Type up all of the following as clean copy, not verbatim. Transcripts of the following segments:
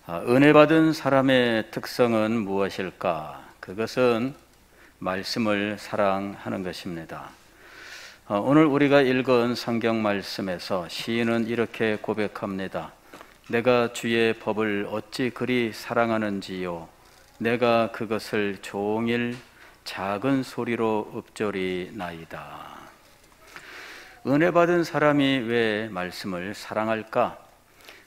은혜 받은 사람의 특성은 무엇일까? 그것은 말씀을 사랑하는 것입니다. 오늘 우리가 읽은 성경 말씀에서 시인은 이렇게 고백합니다. 내가 주의 법을 어찌 그리 사랑하는지요. 내가 그것을 종일 작은 소리로 읊조리나이다. 은혜 받은 사람이 왜 말씀을 사랑할까?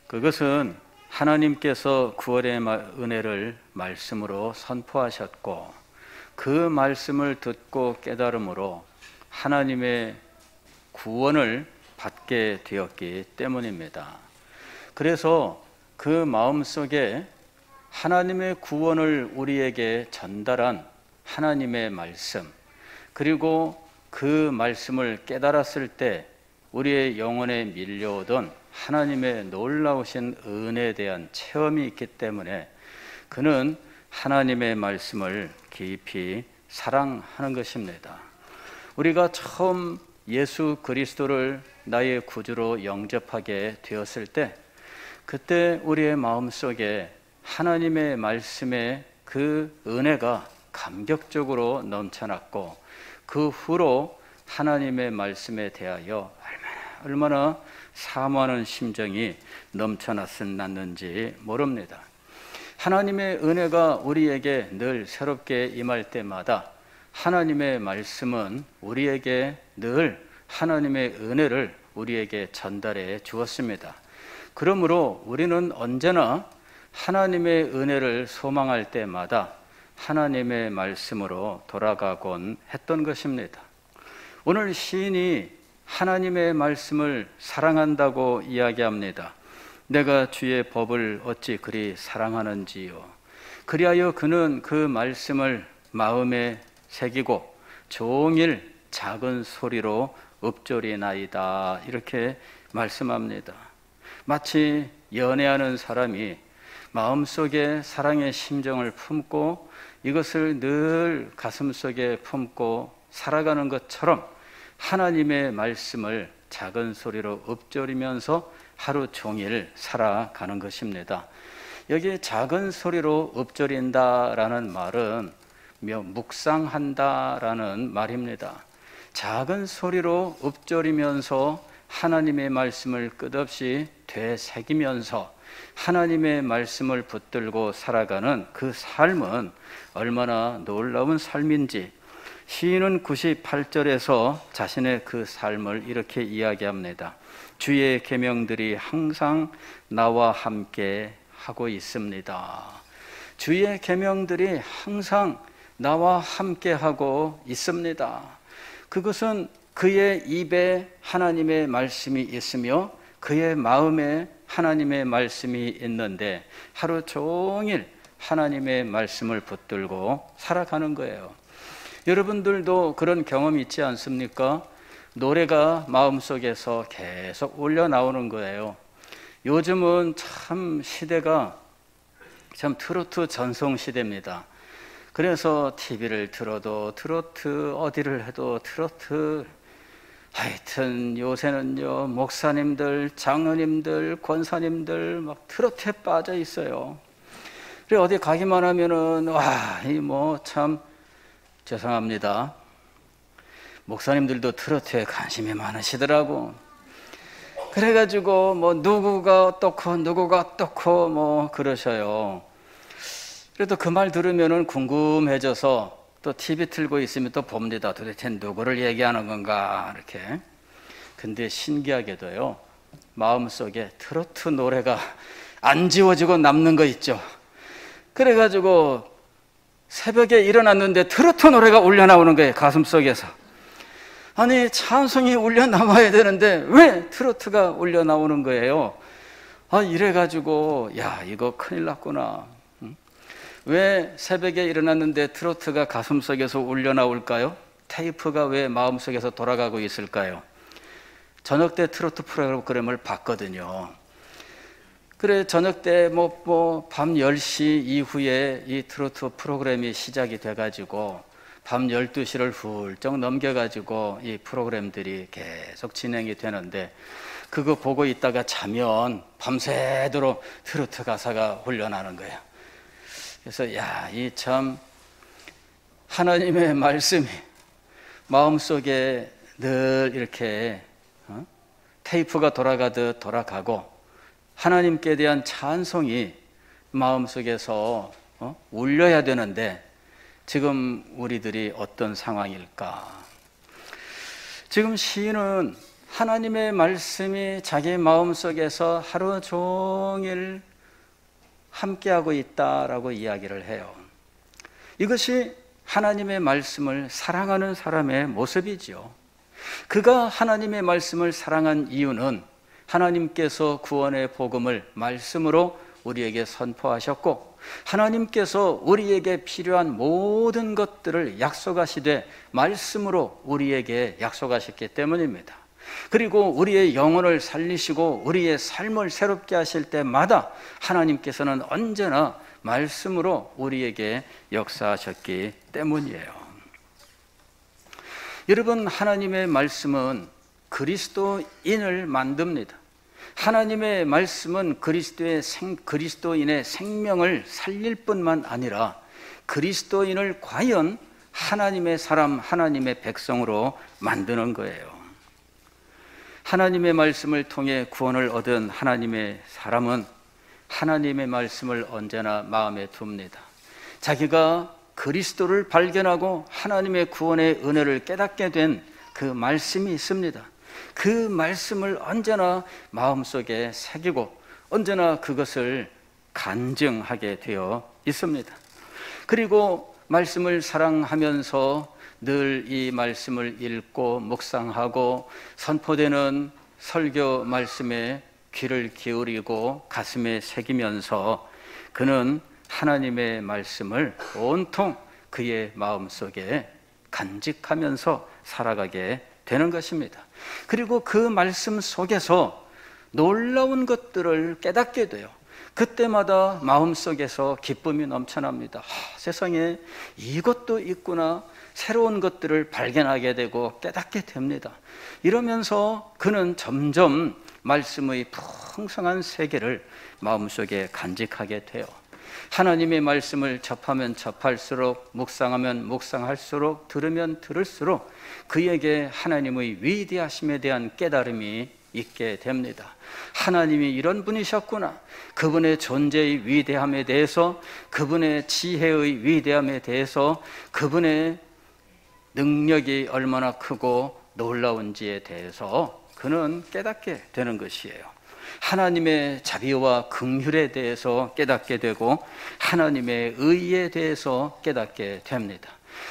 그것은 하나님께서 구원의 은혜를 말씀으로 선포하셨고 그 말씀을 듣고 깨달음으로 하나님의 구원을 받게 되었기 때문입니다. 그래서 그 마음속에 하나님의 구원을 우리에게 전달한 하나님의 말씀, 그리고 그 말씀을 깨달았을 때 우리의 영혼에 밀려오던 하나님의 놀라우신 은혜에 대한 체험이 있기 때문에 그는 하나님의 말씀을 깊이 사랑하는 것입니다. 우리가 처음 예수 그리스도를 나의 구주로 영접하게 되었을 때 그때 우리의 마음속에 하나님의 말씀의 그 은혜가 감격적으로 넘쳐났고 그 후로 하나님의 말씀에 대하여 얼마나 사모하는 심정이 넘쳐났는지 모릅니다. 하나님의 은혜가 우리에게 늘 새롭게 임할 때마다 하나님의 말씀은 우리에게 늘 하나님의 은혜를 우리에게 전달해 주었습니다. 그러므로 우리는 언제나 하나님의 은혜를 소망할 때마다 하나님의 말씀으로 돌아가곤 했던 것입니다. 오늘 시인이 하나님의 말씀을 사랑한다고 이야기합니다. 내가 주의 법을 어찌 그리 사랑하는지요. 그리하여 그는 그 말씀을 마음에 새기고 종일 작은 소리로 읊조리나이다. 이렇게 말씀합니다. 마치 연애하는 사람이 마음속에 사랑의 심정을 품고 이것을 늘 가슴속에 품고 살아가는 것처럼 하나님의 말씀을 작은 소리로 읊조리면서 하루 종일 살아가는 것입니다. 여기 작은 소리로 읊조린다라는 말은 묵상한다라는 말입니다. 작은 소리로 읊조리면서 하나님의 말씀을 끝없이 되새기면서 하나님의 말씀을 붙들고 살아가는 그 삶은 얼마나 놀라운 삶인지 시인은 98절에서 자신의 그 삶을 이렇게 이야기합니다. 주의 계명들이 항상 나와 함께 하고 있습니다. 주의 계명들이 항상 나와 함께 하고 있습니다. 그것은 그의 입에 하나님의 말씀이 있으며 그의 마음에 하나님의 말씀이 있는데 하루 종일 하나님의 말씀을 붙들고 살아가는 거예요. 여러분들도 그런 경험이 있지 않습니까? 노래가 마음속에서 계속 울려 나오는 거예요. 요즘은 참 시대가 참 트로트 전성 시대입니다. 그래서 TV를 틀어도 트로트, 어디를 해도 트로트. 하여튼 요새는요 목사님들, 장로님들, 권사님들 막 트로트에 빠져 있어요. 그래 어디 가기만 하면은 와, 이 뭐 참 죄송합니다. 목사님들도 트로트에 관심이 많으시더라고. 그래가지고 뭐 누구가 어떻고 뭐 그러셔요. 그래도 그 말 들으면은 궁금해져서 또 TV 틀고 있으면 또 봅니다. 도대체 누구를 얘기하는 건가 이렇게. 근데 신기하게도요 마음속에 트로트 노래가 안 지워지고 남는 거 있죠. 그래가지고 새벽에 일어났는데 트로트 노래가 울려 나오는 거예요. 가슴속에서. 아니 찬송이 울려 나와야 되는데 왜 트로트가 울려 나오는 거예요? 이래가지고 야 이거 큰일 났구나. 왜 새벽에 일어났는데 트로트가 가슴속에서 울려 나올까요? 테이프가 왜 마음속에서 돌아가고 있을까요? 저녁 때 트로트 프로그램을 봤거든요. 그래 저녁 때 밤 10시 이후에 이 트로트 프로그램이 시작이 돼가지고 밤 12시를 훌쩍 넘겨가지고 이 프로그램들이 계속 진행이 되는데 그거 보고 있다가 자면 밤새도록 트로트 가사가 훈련하는 거예요. 그래서 야, 이 참 하나님의 말씀이 마음속에 늘 이렇게 테이프가 돌아가듯 돌아가고 하나님께 대한 찬송이 마음속에서 울려야 되는데 지금 우리들이 어떤 상황일까? 지금 시인은 하나님의 말씀이 자기 마음속에서 하루 종일 함께하고 있다라고 이야기를 해요. 이것이 하나님의 말씀을 사랑하는 사람의 모습이지요. 그가 하나님의 말씀을 사랑한 이유는 하나님께서 구원의 복음을 말씀으로 우리에게 선포하셨고 하나님께서 우리에게 필요한 모든 것들을 약속하시되 말씀으로 우리에게 약속하셨기 때문입니다. 그리고 우리의 영혼을 살리시고 우리의 삶을 새롭게 하실 때마다 하나님께서는 언제나 말씀으로 우리에게 역사하셨기 때문이에요. 여러분, 하나님의 말씀은 그리스도인을 만듭니다. 하나님의 말씀은 그리스도인의 생명을 살릴 뿐만 아니라 그리스도인을 과연 하나님의 사람, 하나님의 백성으로 만드는 거예요. 하나님의 말씀을 통해 구원을 얻은 하나님의 사람은 하나님의 말씀을 언제나 마음에 둡니다. 자기가 그리스도를 발견하고 하나님의 구원의 은혜를 깨닫게 된 그 말씀이 있습니다. 그 말씀을 언제나 마음속에 새기고 언제나 그것을 간증하게 되어 있습니다. 그리고 말씀을 사랑하면서 늘 이 말씀을 읽고 묵상하고 선포되는 설교 말씀에 귀를 기울이고 가슴에 새기면서 그는 하나님의 말씀을 온통 그의 마음속에 간직하면서 살아가게 되는 것입니다. 그리고 그 말씀 속에서 놀라운 것들을 깨닫게 돼요. 그때마다 마음속에서 기쁨이 넘쳐납니다. 세상에 이것도 있구나, 새로운 것들을 발견하게 되고 깨닫게 됩니다. 이러면서 그는 점점 말씀의 풍성한 세계를 마음속에 간직하게 돼요. 하나님의 말씀을 접하면 접할수록, 묵상하면 묵상할수록, 들으면 들을수록 그에게 하나님의 위대하심에 대한 깨달음이 있게 됩니다. 하나님이 이런 분이셨구나, 그분의 존재의 위대함에 대해서, 그분의 지혜의 위대함에 대해서, 그분의 능력이 얼마나 크고 놀라운지에 대해서 그는 깨닫게 되는 것이에요. 하나님의 자비와 긍휼에 대해서 깨닫게 되고 하나님의 의에 대해서 깨닫게 됩니다.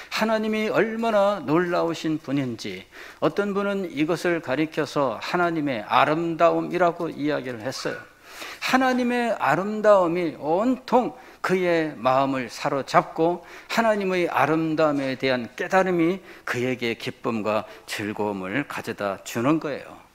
하나님이 얼마나 놀라우신 분인지 어떤 분은 이것을 가리켜서 하나님의 아름다움이라고 이야기를 했어요. 하나님의 아름다움이 온통 그의 마음을 사로잡고 하나님의 아름다움에 대한 깨달음이 그에게 기쁨과 즐거움을 가져다 주는 거예요.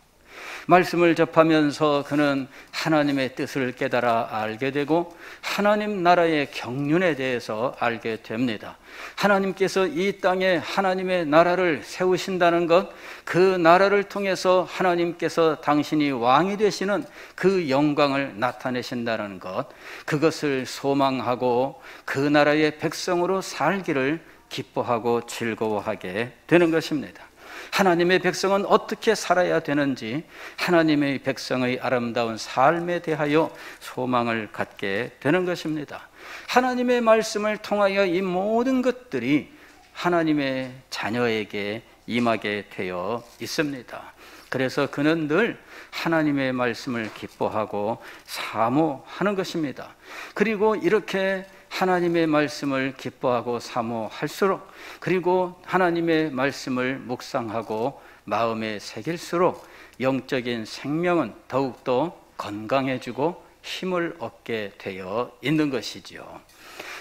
말씀을 접하면서 그는 하나님의 뜻을 깨달아 알게 되고 하나님 나라의 경륜에 대해서 알게 됩니다. 하나님께서 이 땅에 하나님의 나라를 세우신다는 것, 그 나라를 통해서 하나님께서 당신이 왕이 되시는 그 영광을 나타내신다는 것, 그것을 소망하고 그 나라의 백성으로 살기를 기뻐하고 즐거워하게 되는 것입니다. 하나님의 백성은 어떻게 살아야 되는지, 하나님의 백성의 아름다운 삶에 대하여 소망을 갖게 되는 것입니다. 하나님의 말씀을 통하여 이 모든 것들이 하나님의 자녀에게 임하게 되어 있습니다. 그래서 그는 늘 하나님의 말씀을 기뻐하고 사모하는 것입니다. 그리고 이렇게 하나님의 말씀을 기뻐하고 사모할수록, 그리고 하나님의 말씀을 묵상하고 마음에 새길수록 영적인 생명은 더욱더 건강해지고 힘을 얻게 되어 있는 것이지요.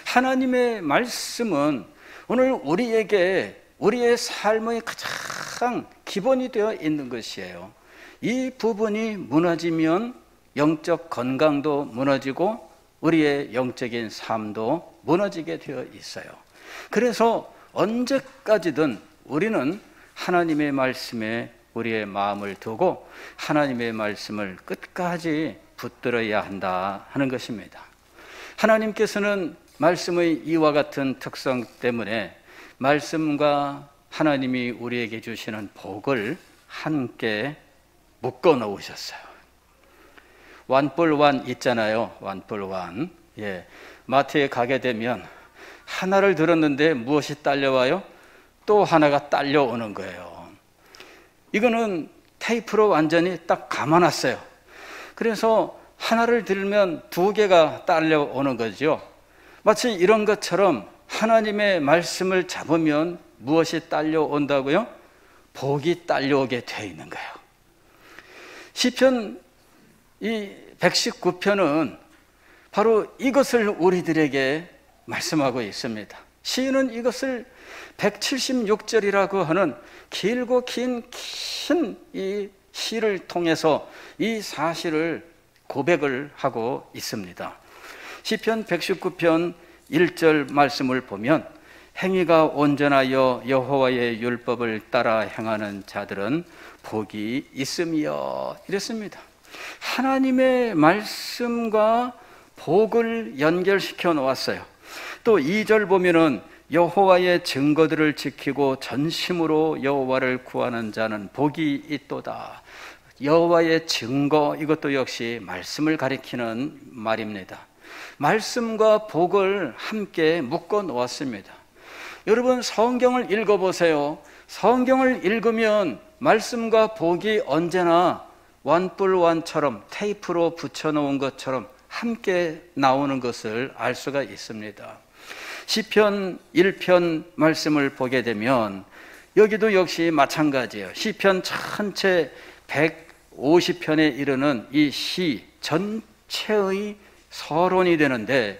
하나님의 말씀은 오늘 우리에게 우리의 삶의 가장 기본이 되어 있는 것이에요. 이 부분이 무너지면 영적 건강도 무너지고 우리의 영적인 삶도 무너지게 되어 있어요. 그래서 언제까지든 우리는 하나님의 말씀에 우리의 마음을 두고 하나님의 말씀을 끝까지 붙들어야 한다 하는 것입니다. 하나님께서는 말씀의 이와 같은 특성 때문에 말씀과 하나님이 우리에게 주시는 복을 함께 묶어 놓으셨어요. 완뿔완 있잖아요. 완뿔완. 예. 마트에 가게 되면 하나를 들었는데 무엇이 딸려와요? 또 하나가 딸려오는 거예요. 이거는 테이프로 완전히 딱 감아놨어요. 그래서 하나를 들면 두 개가 딸려오는 거죠. 마치 이런 것처럼 하나님의 말씀을 잡으면 무엇이 딸려온다고요? 복이 딸려오게 되어 있는 거예요. 시편 이 119편은 바로 이것을 우리들에게 말씀하고 있습니다. 시인은 이것을 176절이라고 하는 길고 긴 이 시를 통해서 이 사실을 고백을 하고 있습니다. 시편 119편 1절 말씀을 보면 행위가 온전하여 여호와의 율법을 따라 행하는 자들은 복이 있으며 이랬습니다. 하나님의 말씀과 복을 연결시켜 놓았어요. 또 2절 보면은 여호와의 증거들을 지키고 전심으로 여호와를 구하는 자는 복이 있도다. 여호와의 증거, 이것도 역시 말씀을 가리키는 말입니다. 말씀과 복을 함께 묶어 놓았습니다. 여러분, 성경을 읽어보세요. 성경을 읽으면 말씀과 복이 언제나 완뿔완처럼 테이프로 붙여놓은 것처럼 함께 나오는 것을 알 수가 있습니다. 시편 1편 말씀을 보게 되면 여기도 역시 마찬가지예요. 시편 전체 150편에 이르는 이 시 전체의 서론이 되는데,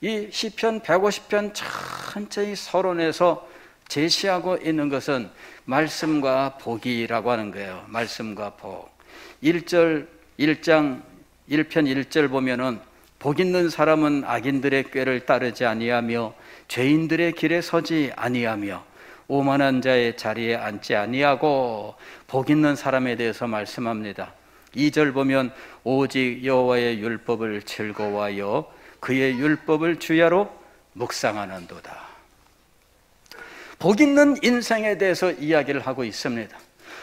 이 시편 150편 전체의 서론에서 제시하고 있는 것은 말씀과 복이라고 하는 거예요. 말씀과 복. 1장 1편 1절 보면은 복 있는 사람은 악인들의 꾀를 따르지 아니하며 죄인들의 길에 서지 아니하며 오만한 자의 자리에 앉지 아니하고, 복 있는 사람에 대해서 말씀합니다. 2절 보면 오직 여호와의 율법을 즐거워하여 그의 율법을 주야로 묵상하는도다. 복 있는 인생에 대해서 이야기를 하고 있습니다.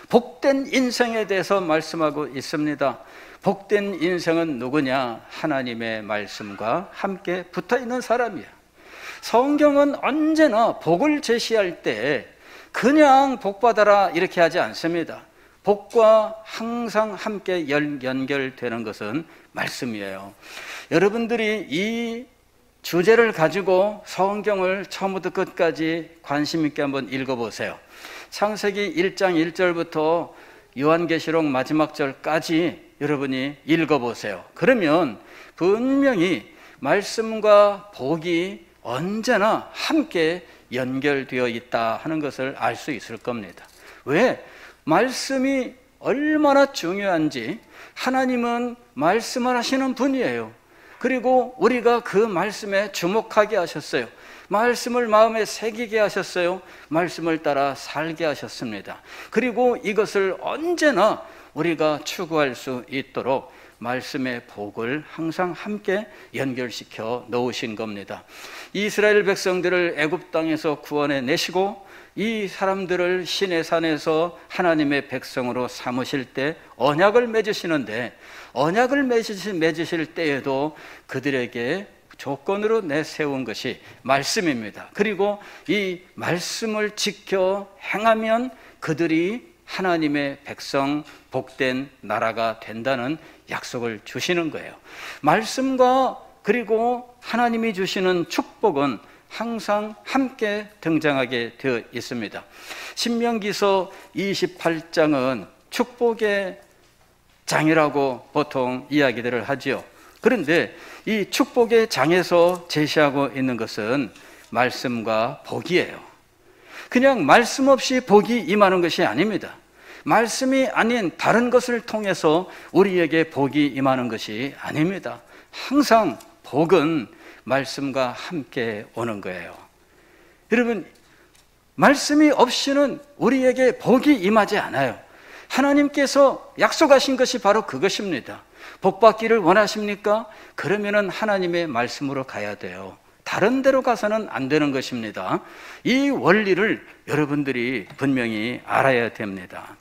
복된 인생에 대해서 말씀하고 있습니다. 복된 인생은 누구냐? 하나님의 말씀과 함께 붙어있는 사람이야. 성경은 언제나 복을 제시할 때 그냥 복 받아라 이렇게 하지 않습니다. 복과 항상 함께 연결되는 것은 말씀이에요. 여러분들이 이 주제를 가지고 성경을 처음부터 끝까지 관심 있게 한번 읽어보세요. 창세기 1장 1절부터 요한계시록 마지막 절까지 여러분이 읽어보세요. 그러면 분명히 말씀과 복이 언제나 함께 연결되어 있다 하는 것을 알 수 있을 겁니다. 왜? 말씀이 얼마나 중요한지. 하나님은 말씀을 하시는 분이에요. 그리고 우리가 그 말씀에 주목하게 하셨어요. 말씀을 마음에 새기게 하셨어요. 말씀을 따라 살게 하셨습니다. 그리고 이것을 언제나 우리가 추구할 수 있도록 말씀의 복을 항상 함께 연결시켜 놓으신 겁니다. 이스라엘 백성들을 애굽 땅에서 구원해 내시고 이 사람들을 시내산에서 하나님의 백성으로 삼으실 때 언약을 맺으시는데, 언약을 맺으실 때에도 그들에게 조건으로 내세운 것이 말씀입니다. 그리고 이 말씀을 지켜 행하면 그들이 하나님의 백성, 복된 나라가 된다는 약속을 주시는 거예요. 말씀과 그리고 하나님이 주시는 축복은 항상 함께 등장하게 되어 있습니다. 신명기서 28장은 축복의 장이라고 보통 이야기들을 하죠. 그런데 이 축복의 장에서 제시하고 있는 것은 말씀과 복이에요. 그냥 말씀 없이 복이 임하는 것이 아닙니다. 말씀이 아닌 다른 것을 통해서 우리에게 복이 임하는 것이 아닙니다. 항상 복은 말씀과 함께 오는 거예요. 여러분, 말씀이 없이는 우리에게 복이 임하지 않아요. 하나님께서 약속하신 것이 바로 그것입니다. 복 받기를 원하십니까? 그러면은 하나님의 말씀으로 가야 돼요. 다른 데로 가서는 안 되는 것입니다. 이 원리를 여러분들이 분명히 알아야 됩니다.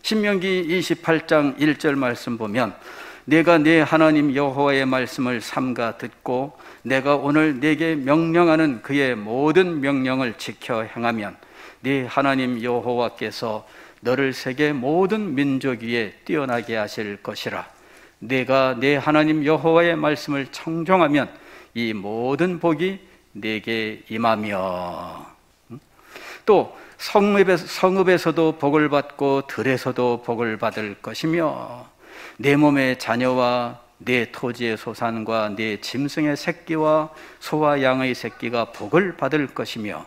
신명기 28장 1절 말씀 보면 내가 네 하나님 여호와의 말씀을 삼가 듣고 내가 오늘 네게 명령하는 그의 모든 명령을 지켜 행하면 네 하나님 여호와께서 너를 세계 모든 민족 위에 뛰어나게 하실 것이라. 내가 네 하나님 여호와의 말씀을 청종하면 이 모든 복이 네게 임하며. 또 성읍에서도 복을 받고 들에서도 복을 받을 것이며 내 몸의 자녀와 내 토지의 소산과 내 짐승의 새끼와 소와 양의 새끼가 복을 받을 것이며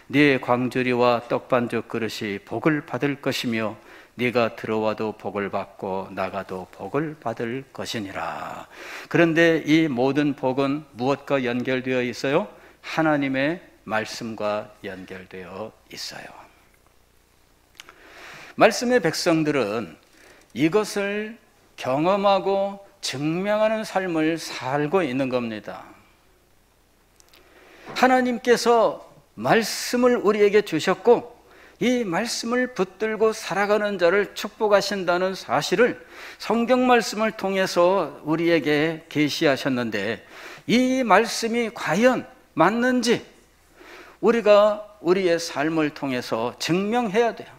네 광주리와 떡반죽 그릇이 복을 받을 것이며 네가 들어와도 복을 받고 나가도 복을 받을 것이니라. 그런데 이 모든 복은 무엇과 연결되어 있어요? 하나님의 말씀과 연결되어 있어요. 말씀의 백성들은 이것을 경험하고 증명하는 삶을 살고 있는 겁니다. 하나님께서 말씀을 우리에게 주셨고 이 말씀을 붙들고 살아가는 자를 축복하신다는 사실을 성경 말씀을 통해서 우리에게 계시하셨는데 이 말씀이 과연 맞는지 우리가 우리의 삶을 통해서 증명해야 돼요.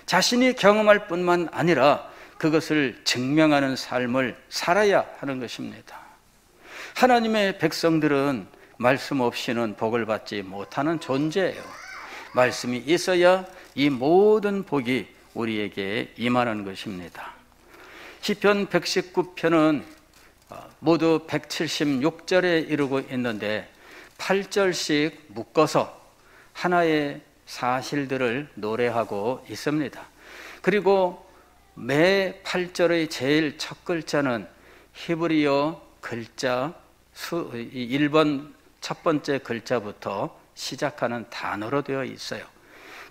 자신이 경험할 뿐만 아니라 그것을 증명하는 삶을 살아야 하는 것입니다. 하나님의 백성들은 말씀 없이는 복을 받지 못하는 존재예요. 말씀이 있어야 이 모든 복이 우리에게 임하는 것입니다. 시편 119편은 모두 176절에 이르고 있는데 8절씩 묶어서 하나의 사실들을 노래하고 있습니다. 그리고 매 8절의 제일 첫 글자는 히브리어 글자 1번 첫 번째 글자부터 시작하는 단어로 되어 있어요.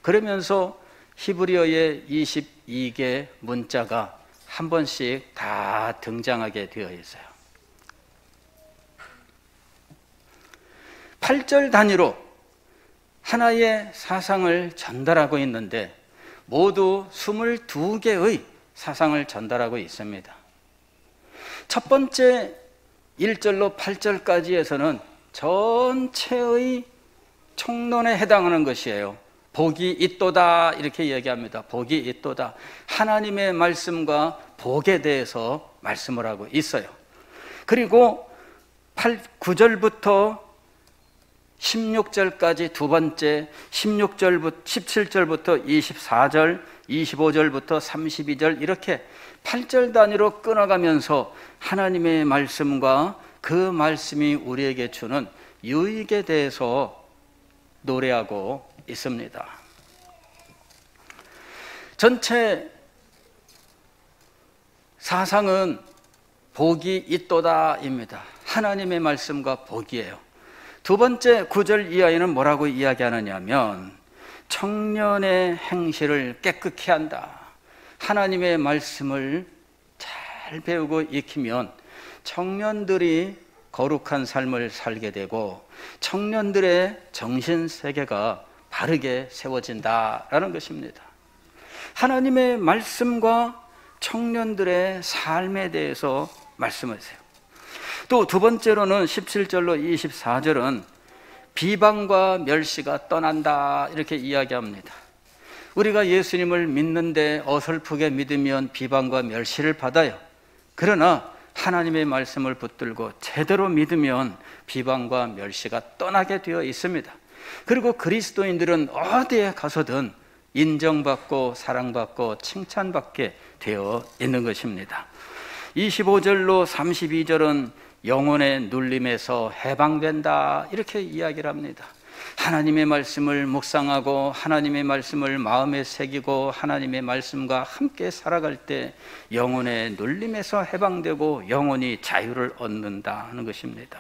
그러면서 히브리어의 22개 문자가 한 번씩 다 등장하게 되어 있어요. 8절 단위로 하나의 사상을 전달하고 있는데 모두 22개의 사상을 전달하고 있습니다. 첫 번째 1절로 8절까지에서는 전체의 총론에 해당하는 것이에요. 복이 있도다 이렇게 얘기합니다. 복이 있도다. 하나님의 말씀과 복에 대해서 말씀을 하고 있어요. 그리고 9절부터 16절까지 두 번째, 17절부터 24절, 25절부터 32절 이렇게 8절 단위로 끊어가면서 하나님의 말씀과 그 말씀이 우리에게 주는 유익에 대해서 노래하고 있습니다. 전체 사상은 복이 있도다입니다. 하나님의 말씀과 복이에요. 두 번째 9절 이하에는 뭐라고 이야기하느냐면 청년의 행실을 깨끗히 한다. 하나님의 말씀을 잘 배우고 익히면 청년들이 거룩한 삶을 살게 되고 청년들의 정신세계가 바르게 세워진다라는 것입니다. 하나님의 말씀과 청년들의 삶에 대해서 말씀하세요. 또 두 번째로는 17절로 24절은 비방과 멸시가 떠난다 이렇게 이야기합니다. 우리가 예수님을 믿는데 어설프게 믿으면 비방과 멸시를 받아요. 그러나 하나님의 말씀을 붙들고 제대로 믿으면 비방과 멸시가 떠나게 되어 있습니다. 그리고 그리스도인들은 어디에 가서든 인정받고 사랑받고 칭찬받게 되어 있는 것입니다. 25절로 32절은 영혼의 눌림에서 해방된다 이렇게 이야기를 합니다. 하나님의 말씀을 묵상하고 하나님의 말씀을 마음에 새기고 하나님의 말씀과 함께 살아갈 때 영혼의 눌림에서 해방되고 영혼이 자유를 얻는다 하는 것입니다.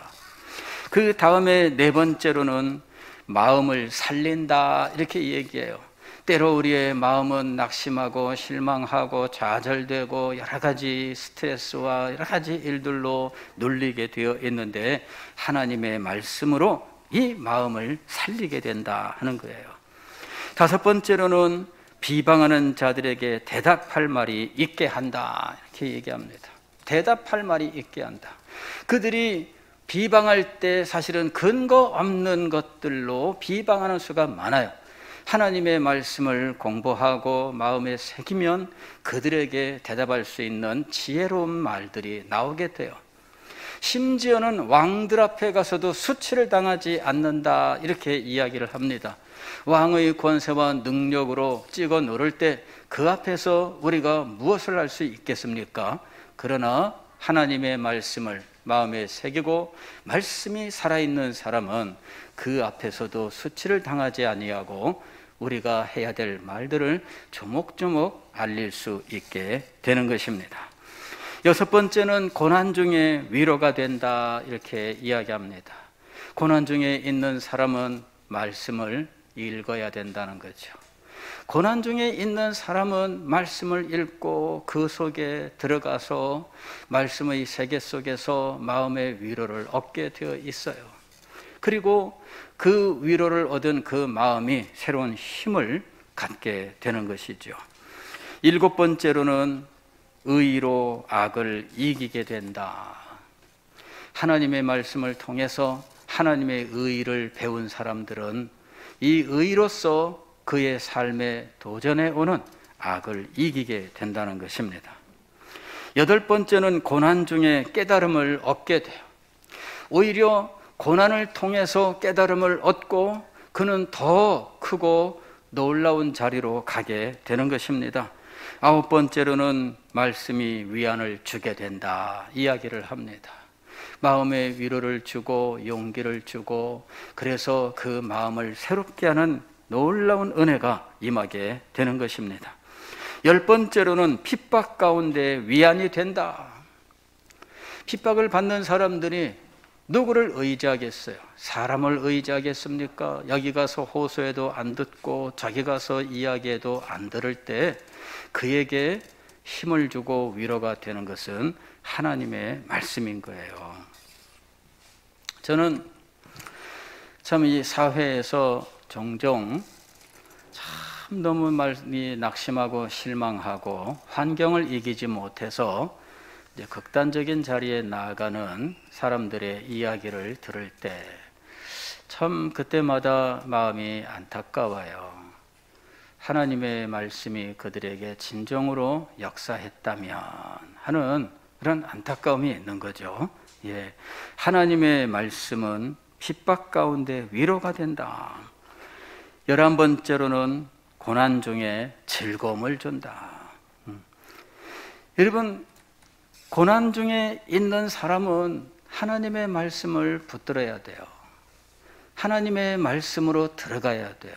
그 다음에 네 번째로는 마음을 살린다 이렇게 얘기해요. 때로 우리의 마음은 낙심하고 실망하고 좌절되고 여러 가지 스트레스와 여러 가지 일들로 눌리게 되어 있는데 하나님의 말씀으로 이 마음을 살리게 된다 하는 거예요. 다섯 번째로는 비방하는 자들에게 대답할 말이 있게 한다 이렇게 얘기합니다. 대답할 말이 있게 한다. 그들이 비방할 때 사실은 근거 없는 것들로 비방하는 수가 많아요. 하나님의 말씀을 공부하고 마음에 새기면 그들에게 대답할 수 있는 지혜로운 말들이 나오게 돼요. 심지어는 왕들 앞에 가서도 수치를 당하지 않는다 이렇게 이야기를 합니다. 왕의 권세와 능력으로 찍어 누를 때 그 앞에서 우리가 무엇을 할 수 있겠습니까? 그러나 하나님의 말씀을 마음에 새기고 말씀이 살아있는 사람은 그 앞에서도 수치를 당하지 아니하고 우리가 해야 될 말들을 조목조목 알릴 수 있게 되는 것입니다. 여섯 번째는 고난 중에 위로가 된다 이렇게 이야기합니다. 고난 중에 있는 사람은 말씀을 읽어야 된다는 거죠. 고난 중에 있는 사람은 말씀을 읽고 그 속에 들어가서 말씀의 세계 속에서 마음의 위로를 얻게 되어 있어요. 그리고 그 위로를 얻은 그 마음이 새로운 힘을 갖게 되는 것이죠. 일곱 번째로는 의로 악을 이기게 된다. 하나님의 말씀을 통해서 하나님의 의를 배운 사람들은 이 의로서 그의 삶에 도전해 오는 악을 이기게 된다는 것입니다. 여덟 번째는 고난 중에 깨달음을 얻게 돼요. 오히려 고난을 통해서 깨달음을 얻고 그는 더 크고 놀라운 자리로 가게 되는 것입니다. 아홉 번째로는 말씀이 위안을 주게 된다 이야기를 합니다. 마음의 위로를 주고 용기를 주고 그래서 그 마음을 새롭게 하는 놀라운 은혜가 임하게 되는 것입니다. 열 번째로는 핍박 가운데 위안이 된다. 핍박을 받는 사람들이 누구를 의지하겠어요? 사람을 의지하겠습니까? 여기 가서 호소해도 안 듣고 저기 가서 이야기해도 안 들을 때 그에게 힘을 주고 위로가 되는 것은 하나님의 말씀인 거예요. 저는 참 이 사회에서 종종 참 너무 많이 낙심하고 실망하고 환경을 이기지 못해서 이제 극단적인 자리에 나아가는 사람들의 이야기를 들을 때 참 그때마다 마음이 안타까워요. 하나님의 말씀이 그들에게 진정으로 역사했다면 하는 그런 안타까움이 있는 거죠. 예, 하나님의 말씀은 핍박 가운데 위로가 된다. 11번째로는 고난 중에 즐거움을 준다. 여러분, 고난 중에 있는 사람은 하나님의 말씀을 붙들어야 돼요. 하나님의 말씀으로 들어가야 돼요.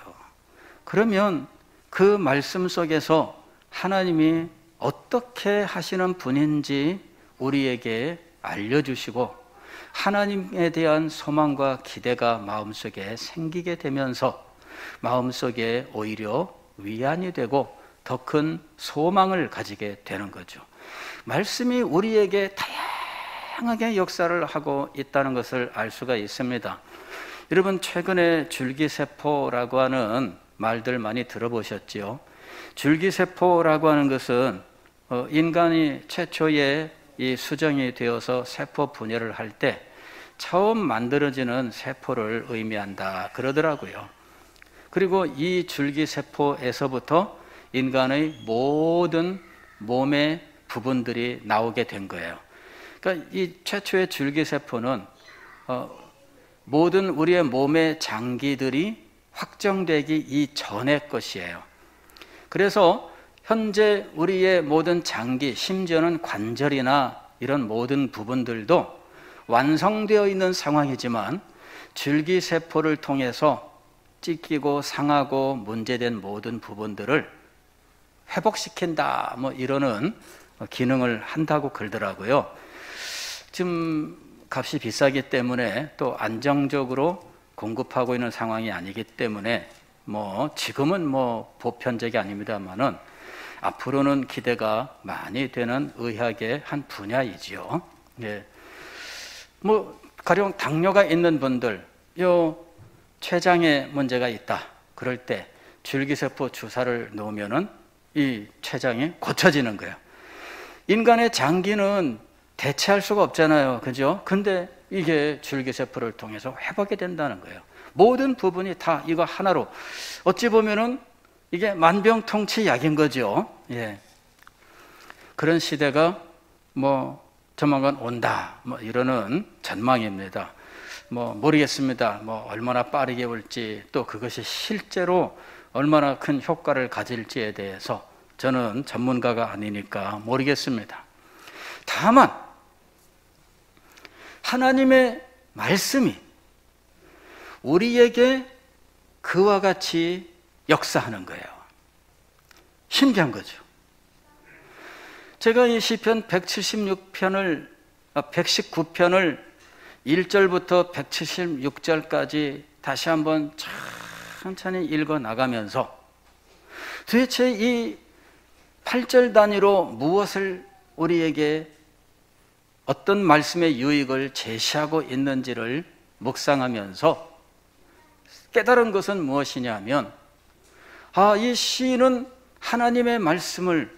그러면 그 말씀 속에서 하나님이 어떻게 하시는 분인지 우리에게 알려주시고 하나님에 대한 소망과 기대가 마음속에 생기게 되면서 마음속에 오히려 위안이 되고 더 큰 소망을 가지게 되는 거죠. 말씀이 우리에게 다양하게 역사를 하고 있다는 것을 알 수가 있습니다. 여러분, 최근에 줄기세포라고 하는 말들 많이 들어보셨죠? 줄기세포라고 하는 것은 인간이 최초의 이 수정이 되어서 세포 분열을 할 때 처음 만들어지는 세포를 의미한다 그러더라고요. 그리고 이 줄기세포에서부터 인간의 모든 몸의 부분들이 나오게 된 거예요. 그러니까 이 최초의 줄기세포는 모든 우리의 몸의 장기들이 확정되기 이전의 것이에요. 그래서 현재 우리의 모든 장기, 심지어는 관절이나 이런 모든 부분들도 완성되어 있는 상황이지만 줄기세포를 통해서 찢기고 상하고 문제된 모든 부분들을 회복시킨다 이러는 기능을 한다고 그러더라고요. 지금 값이 비싸기 때문에 또 안정적으로 공급하고 있는 상황이 아니기 때문에 뭐 지금은 뭐 보편적이 아닙니다만은 앞으로는 기대가 많이 되는 의학의 한 분야이지요. 예. 뭐 가령 당뇨가 있는 분들, 요 췌장에 문제가 있다. 그럴 때 줄기세포 주사를 놓으면은 이 췌장이 고쳐지는 거예요. 인간의 장기는 대체할 수가 없잖아요. 그죠? 근데 이게 줄기세포를 통해서 회복이 된다는 거예요. 모든 부분이 다 이거 하나로 어찌 보면은 이게 만병통치약인 거죠. 예. 그런 시대가 뭐 조만간 온다. 뭐 이러는 전망입니다. 뭐 모르겠습니다. 뭐 얼마나 빠르게 올지 또 그것이 실제로 얼마나 큰 효과를 가질지에 대해서 저는 전문가가 아니니까 모르겠습니다. 다만 하나님의 말씀이 우리에게 그와 같이 역사하는 거예요. 신기한 거죠. 제가 이 시편 179편을 1절부터 176절까지 다시 한번 천천히 읽어 나가면서 도대체 이 8절 단위로 무엇을 우리에게 어떤 말씀의 유익을 제시하고 있는지를 묵상하면서 깨달은 것은 무엇이냐면, 이 시인은 하나님의 말씀을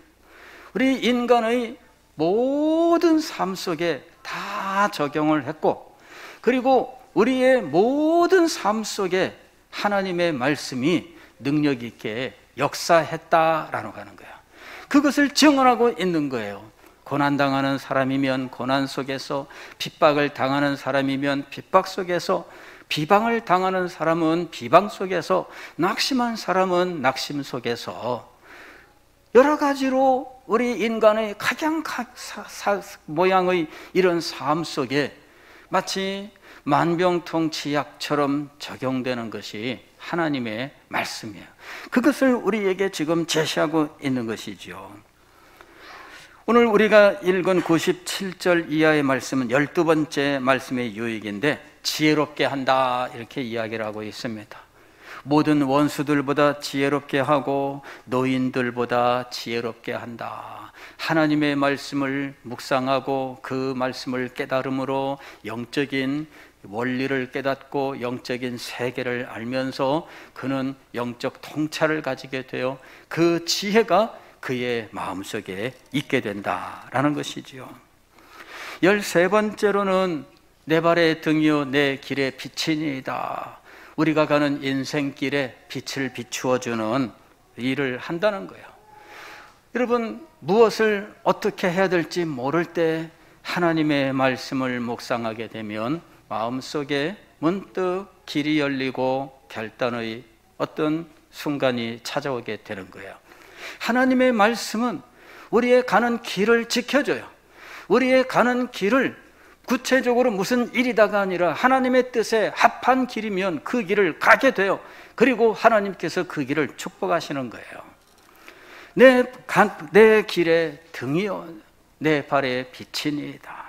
우리 인간의 모든 삶 속에 다 적용을 했고, 그리고 우리의 모든 삶 속에 하나님의 말씀이 능력 있게 역사했다라고 하는 거예요. 그것을 증언하고 있는 거예요. 고난당하는 사람이면 고난 속에서, 핍박을 당하는 사람이면 핍박 속에서, 비방을 당하는 사람은 비방 속에서, 낙심한 사람은 낙심 속에서, 여러 가지로 우리 인간의 각양 모양의 이런 삶 속에 마치 만병통치약처럼 적용되는 것이 하나님의 말씀이에요. 그것을 우리에게 지금 제시하고 있는 것이죠. 오늘 우리가 읽은 97절 이하의 말씀은 12번째 말씀의 유익인데, 지혜롭게 한다 이렇게 이야기를 하고 있습니다. 모든 원수들보다 지혜롭게 하고 노인들보다 지혜롭게 한다. 하나님의 말씀을 묵상하고 그 말씀을 깨달음으로 영적인 원리를 깨닫고 영적인 세계를 알면서 그는 영적 통찰을 가지게 되어 그 지혜가 그의 마음속에 있게 된다라는 것이지요. 13번째로는 내 발의 등이요 내 길의 빛이니이다. 우리가 가는 인생길에 빛을 비추어주는 일을 한다는 거예요. 여러분, 무엇을 어떻게 해야 될지 모를 때 하나님의 말씀을 묵상하게 되면 마음속에 문득 길이 열리고 결단의 어떤 순간이 찾아오게 되는 거예요. 하나님의 말씀은 우리의 가는 길을 지켜줘요. 우리의 가는 길을 구체적으로 무슨 일이다가 아니라 하나님의 뜻에 합한 길이면 그 길을 가게 돼요. 그리고 하나님께서 그 길을 축복하시는 거예요. 내 길의 등이요 내 발의 빛이니이다.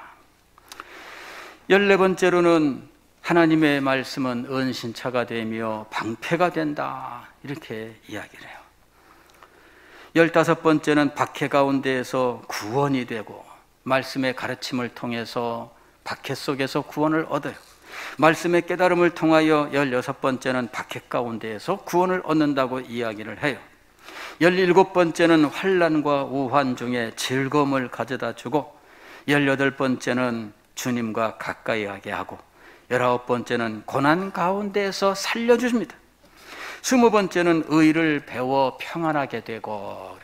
14번째로는 하나님의 말씀은 은신처가 되며 방패가 된다 이렇게 이야기를 해요. 15번째는 박해 가운데에서 구원이 되고, 말씀의 가르침을 통해서 박해 속에서 구원을 얻어요. 말씀의 깨달음을 통하여 16번째는 박해 가운데에서 구원을 얻는다고 이야기를 해요. 17번째는 환난과 우환 중에 즐거움을 가져다 주고, 18번째는 주님과 가까이 하게 하고, 19번째는 고난 가운데에서 살려주십니다. 20번째는 의를 배워 평안하게 되고,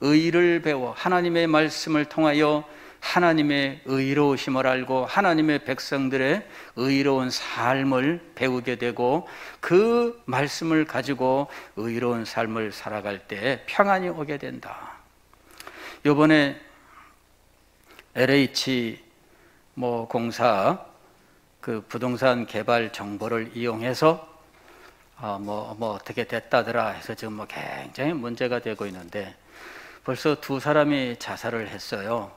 의를 배워 하나님의 말씀을 통하여 하나님의 의로우심을 알고 하나님의 백성들의 의로운 삶을 배우게 되고, 그 말씀을 가지고 의로운 삶을 살아갈 때 평안이 오게 된다. 이번에 LH 공사 그 부동산 개발 정보를 이용해서 어떻게 됐다더라 해서 지금 굉장히 문제가 되고 있는데, 벌써 2사람이 자살을 했어요.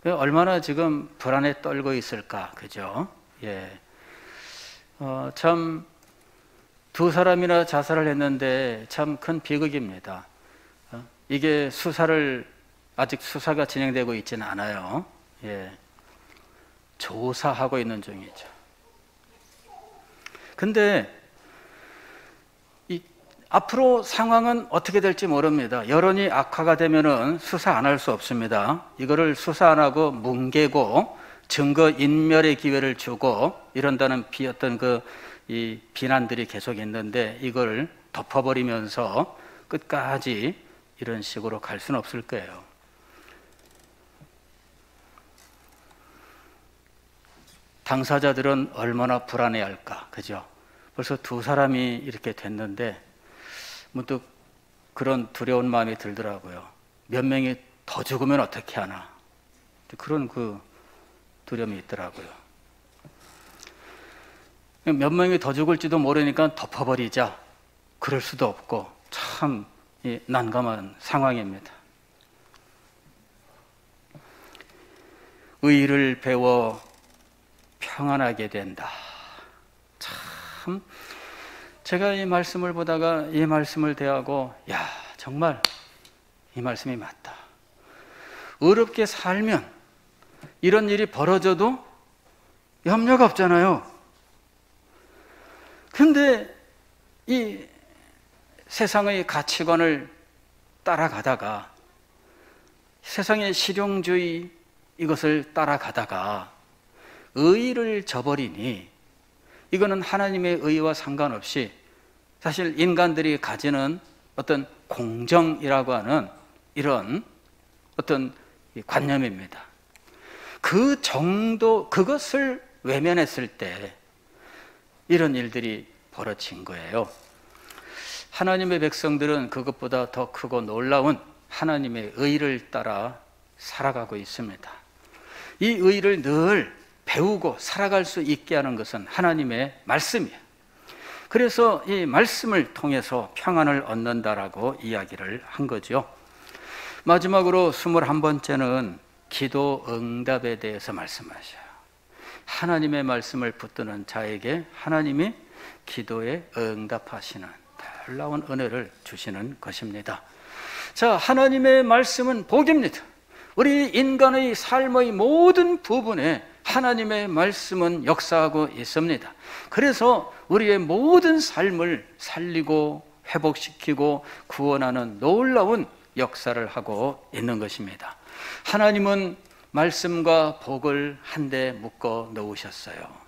얼마나 지금 불안에 떨고 있을까, 그죠? 예. 참 두 사람이나 자살을 했는데 참 큰 비극입니다. 이게 아직 수사가 진행되고 있지는 않아요. 예. 조사하고 있는 중이죠. 근데 앞으로 상황은 어떻게 될지 모릅니다. 여론이 악화가 되면은 수사 안 할 수 없습니다. 이거를 수사 안 하고 뭉개고 증거 인멸의 기회를 주고 이런다는 이 비난들이 계속 있는데 이걸 덮어버리면서 끝까지 이런 식으로 갈 수는 없을 거예요. 당사자들은 얼마나 불안해할까, 그죠? 벌써 두 사람이 이렇게 됐는데 문득 그런 두려운 마음이 들더라고요. 몇 명이 더 죽으면 어떻게 하나, 그런 두려움이 있더라고요. 몇 명이 더 죽을지도 모르니까 덮어버리자, 그럴 수도 없고 참 난감한 상황입니다. 의를 배워 평안하게 된다. 참 제가 이 말씀을 보다가 이 말씀을 대하고 정말 이 말씀이 맞다. 의롭게 살면 이런 일이 벌어져도 염려가 없잖아요. 근데 이 세상의 가치관을 따라가다가 세상의 실용주의 이것을 따라가다가 의의를 저버리니 이거는 하나님의 의의와 상관없이 사실 인간들이 가지는 어떤 공정이라고 하는 이런 어떤 관념입니다. 그 정도, 그것을 외면했을 때 이런 일들이 벌어진 거예요. 하나님의 백성들은 그것보다 더 크고 놀라운 하나님의 의를 따라 살아가고 있습니다. 이 의를 늘 배우고 살아갈 수 있게 하는 것은 하나님의 말씀이에요. 그래서 이 말씀을 통해서 평안을 얻는다라고 이야기를 한 거죠. 마지막으로 21번째는 기도 응답에 대해서 말씀하셔요. 하나님의 말씀을 붙드는 자에게 하나님이 기도에 응답하시는 놀라운 은혜를 주시는 것입니다. 자, 하나님의 말씀은 복입니다. 우리 인간의 삶의 모든 부분에 하나님의 말씀은 역사하고 있습니다. 그래서 우리의 모든 삶을 살리고 회복시키고 구원하는 놀라운 역사를 하고 있는 것입니다. 하나님은 말씀과 복을 한데 묶어 놓으셨어요.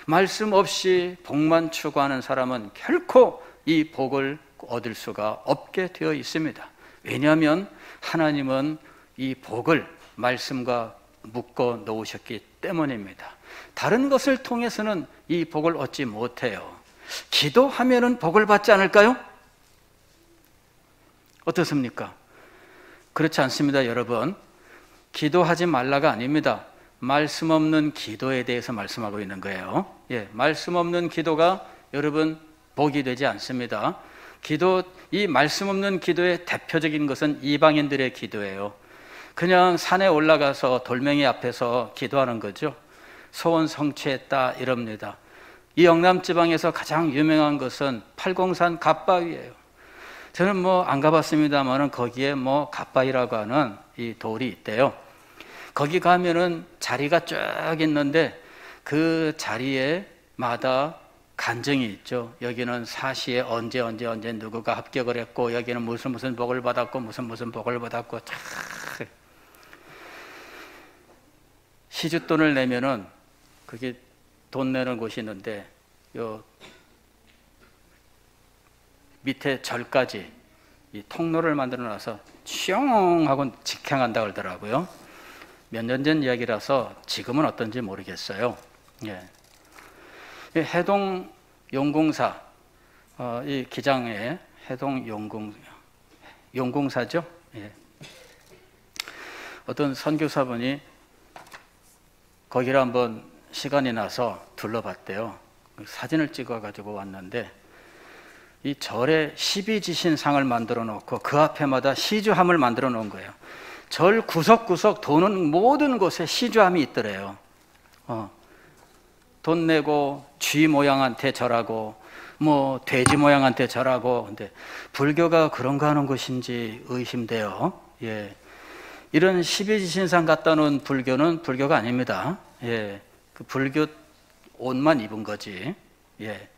말씀 없이 복만 추구하는 사람은 결코 이 복을 얻을 수가 없게 되어 있습니다. 왜냐하면 하나님은 이 복을 말씀과 묶어 놓으셨기 때문입니다. 다른 것을 통해서는 이 복을 얻지 못해요. 기도하면은 복을 받지 않을까요? 어떻습니까? 그렇지 않습니다, 여러분. 기도하지 말라가 아닙니다. 말씀 없는 기도에 대해서 말씀하고 있는 거예요. 말씀 없는 기도가 여러분 복이 되지 않습니다. 이 말씀 없는 기도의 대표적인 것은 이방인들의 기도예요. 그냥 산에 올라가서 돌멩이 앞에서 기도하는 거죠. 소원 성취했다 이럽니다. 이 영남 지방에서 가장 유명한 것은 팔공산 갓바위예요. 저는 안 가봤습니다만은 거기에 갓바위라고 하는 이 돌이 있대요. 거기 가면은 자리가 쭉 있는데 그 자리에마다 간증이 있죠. 여기는 사시에 언제 누구가 합격을 했고, 여기는 무슨 복을 받았고, 무슨 복을 받았고. 시주돈을 내면은 그게 돈 내는 곳이 있는데 요 밑에 절까지 이 통로를 만들어 놔서 슝 하고 직행한다 그러더라고요. 몇 년 전 이야기라서 지금은 어떤지 모르겠어요. 해동 용궁사, 이 기장에 해동 용궁사죠. 어떤 선교사분이 거기를 한번 시간이 나서 둘러봤대요. 사진을 찍어가지고 왔는데 이 절에 12지신상을 만들어 놓고 그 앞에마다 시주함을 만들어 놓은 거예요. 절 구석구석 도는 모든 곳에 시주함이 있더래요. 돈 내고 쥐 모양한테 절하고 뭐 돼지 모양한테 절하고, 근데 불교가 그런가 하는 것인지 의심돼요. 예. 이런 12지신상 갖다 놓은 불교는 불교가 아닙니다. 예. 그 불교 옷만 입은 거지. 예.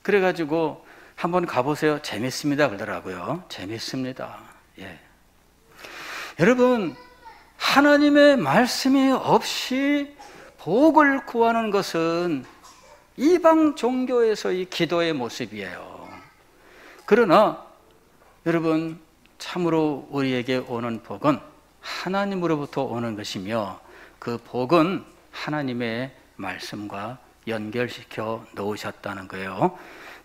그래가지고 한번 가보세요. 재밌습니다. 그러더라고요. 재밌습니다. 예. 여러분, 하나님의 말씀이 없이 복을 구하는 것은 이방 종교에서의 기도의 모습이에요. 그러나 여러분, 참으로 우리에게 오는 복은 하나님으로부터 오는 것이며, 그 복은 하나님의 말씀과 연결시켜 놓으셨다는 거예요.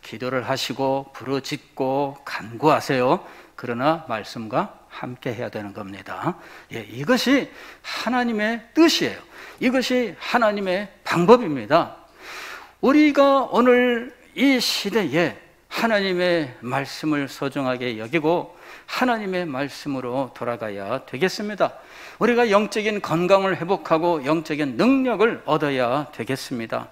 기도를 하시고 부르짖고 간구하세요. 그러나 말씀과 함께 해야 되는 겁니다. 예, 이것이 하나님의 뜻이에요. 이것이 하나님의 방법입니다. 우리가 오늘 이 시대에 하나님의 말씀을 소중하게 여기고 하나님의 말씀으로 돌아가야 되겠습니다. 우리가 영적인 건강을 회복하고 영적인 능력을 얻어야 되겠습니다.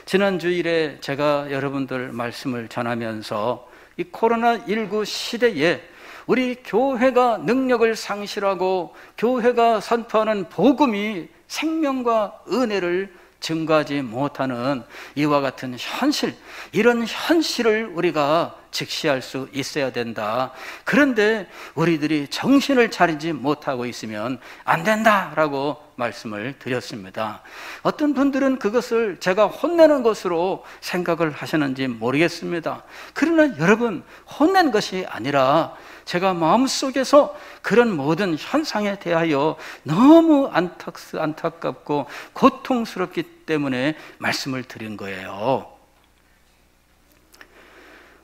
지난 주일에 제가 여러분들 말씀을 전하면서 이 코로나19 시대에 우리 교회가 능력을 상실하고 교회가 선포하는 복음이 생명과 은혜를 증거하지 못하는 이와 같은 현실, 이런 현실을 우리가 직시할 수 있어야 된다. 그런데 우리들이 정신을 차리지 못하고 있으면 안 된다라고 말씀을 드렸습니다. 어떤 분들은 그것을 제가 혼내는 것으로 생각을 하시는지 모르겠습니다. 그러나 여러분, 혼낸 것이 아니라 제가 마음속에서 그런 모든 현상에 대하여 너무 안타깝고 고통스럽기 때문에 말씀을 드린 거예요.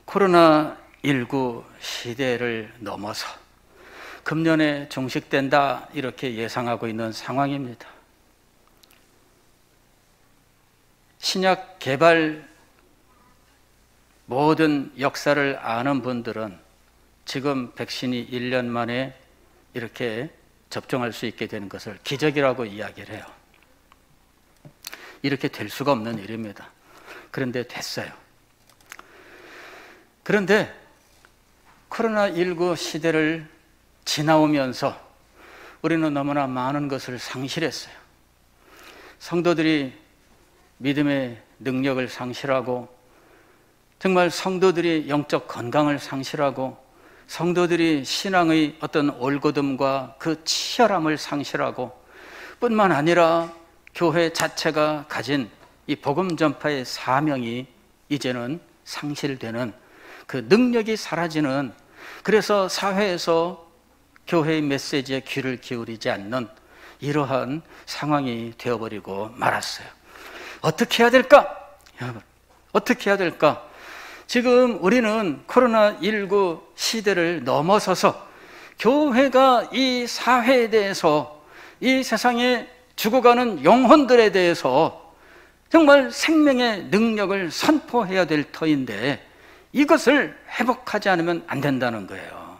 코로나19 시대를 넘어서 금년에 종식된다 이렇게 예상하고 있는 상황입니다. 신약 개발 모든 역사를 아는 분들은 지금 백신이 1년 만에 이렇게 접종할 수 있게 되는 것을 기적이라고 이야기를 해요. 이렇게 될 수가 없는 일입니다. 그런데 됐어요. 그런데 코로나19 시대를 지나오면서 우리는 너무나 많은 것을 상실했어요. 성도들이 믿음의 능력을 상실하고, 정말 성도들이 영적 건강을 상실하고, 성도들이 신앙의 어떤 올곧음과 그 치열함을 상실하고, 뿐만 아니라 교회 자체가 가진 이 복음 전파의 사명이 이제는 상실되는, 그 능력이 사라지는, 그래서 사회에서 교회의 메시지에 귀를 기울이지 않는 이러한 상황이 되어버리고 말았어요. 어떻게 해야 될까? 여러분, 어떻게 해야 될까? 지금 우리는 코로나19 시대를 넘어서서 교회가 이 사회에 대해서, 이 세상에 죽어가는 영혼들에 대해서 정말 생명의 능력을 선포해야 될 터인데, 이것을 회복하지 않으면 안 된다는 거예요.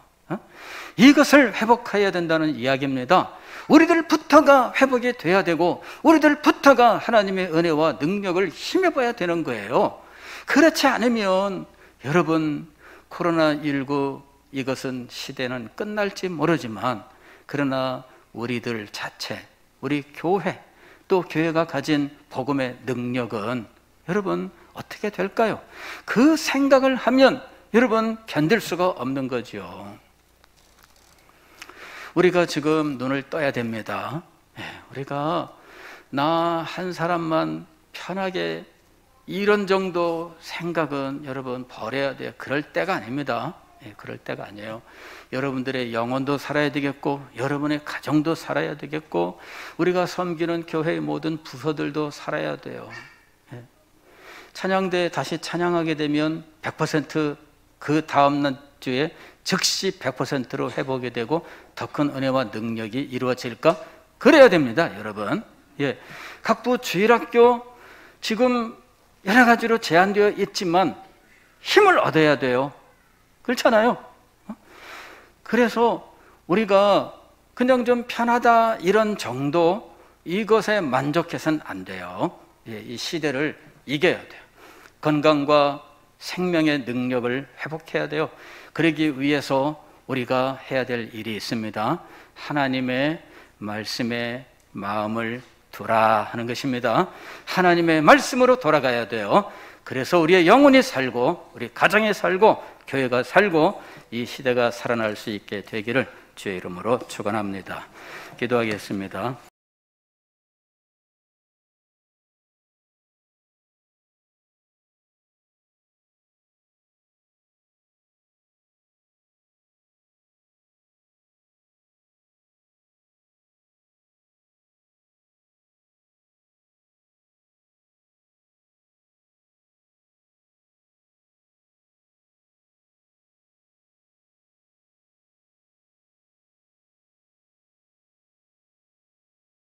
이것을 회복해야 된다는 이야기입니다. 우리들부터가 회복이 돼야 되고, 우리들부터가 하나님의 은혜와 능력을 힘입어야 되는 거예요. 그렇지 않으면 여러분, 코로나19 이것은 시대는 끝날지 모르지만, 그러나 우리들 자체, 우리 교회, 또 교회가 가진 복음의 능력은 여러분 어떻게 될까요? 그 생각을 하면 여러분 견딜 수가 없는 거죠. 우리가 지금 눈을 떠야 됩니다. 우리가 나 한 사람만 편하게 이런 정도 생각은 여러분 버려야 돼요. 그럴 때가 아닙니다. 그럴 때가 아니에요. 여러분들의 영혼도 살아야 되겠고, 여러분의 가정도 살아야 되겠고, 우리가 섬기는 교회의 모든 부서들도 살아야 돼요. 찬양대 다시 찬양하게 되면 100% 그 다음 주에 즉시 100%로 회복이 되고 더 큰 은혜와 능력이 이루어질까? 그래야 됩니다, 여러분. 각부 주일학교 지금 여러 가지로 제한되어 있지만 힘을 얻어야 돼요. 그렇잖아요. 그래서 우리가 그냥 좀 편하다 이런 정도, 이것에 만족해서는 안 돼요. 이 시대를 이겨야 돼요. 건강과 생명의 능력을 회복해야 돼요. 그러기 위해서 우리가 해야 될 일이 있습니다. 하나님의 말씀에 마음을 두라 하는 것입니다. 하나님의 말씀으로 돌아가야 돼요. 그래서 우리의 영혼이 살고 우리 가정이 살고 교회가 살고 이 시대가 살아날 수 있게 되기를 주의 이름으로 축원합니다. 기도하겠습니다.